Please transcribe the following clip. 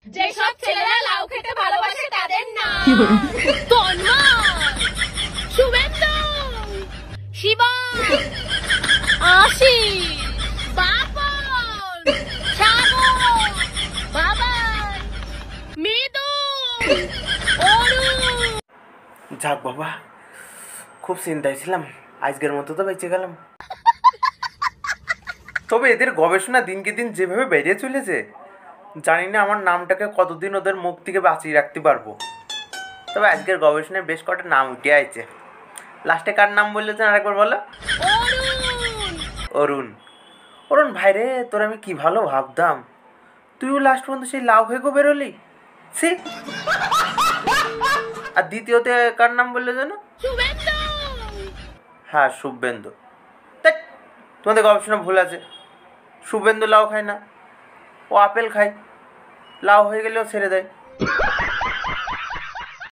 যেসব ছেলেরা লাউ খেতে ভালোবাসে তাদের নাম তন্ময়, শুভেন্দু, শিবম, আশিস, বাপন, সাগর, বাবান, মৃদুল, অরুণ। যাক বাবা, খুব চিন্তায় ছিলাম, আজকের মতো তো বেঁচে গেলাম। তবে এদের গবেষণা দিনকে দিন যেভাবে বেরিয়ে চলেছে, জানি না আমার নামটাকে কতদিন ওদের মুখ থেকে বাঁচিয়ে রাখতে পারবো। তবে আজকের গবেষণায় বেশ কটা নাম উঠে আছে। লাস্টে কার নাম বললেছেন আরেকবার বলো? অরুণ। অরুণ ভাই রে, তোর আমি কি ভালো ভাবতাম, তুইও লাস্ট পর্যন্ত সেই লাউ খেয়ে বেরোলি। সে আর দ্বিতীয়তে কার নাম বললে যেন? হ্যাঁ, শুভেন্দু। দেখ, তোমাদের গবেষণা ভুল আছে। শুভেন্দু লাউ খায় না, ও আপেল খায়, লাউ হয়ে গেলেও ছেড়ে দেয়।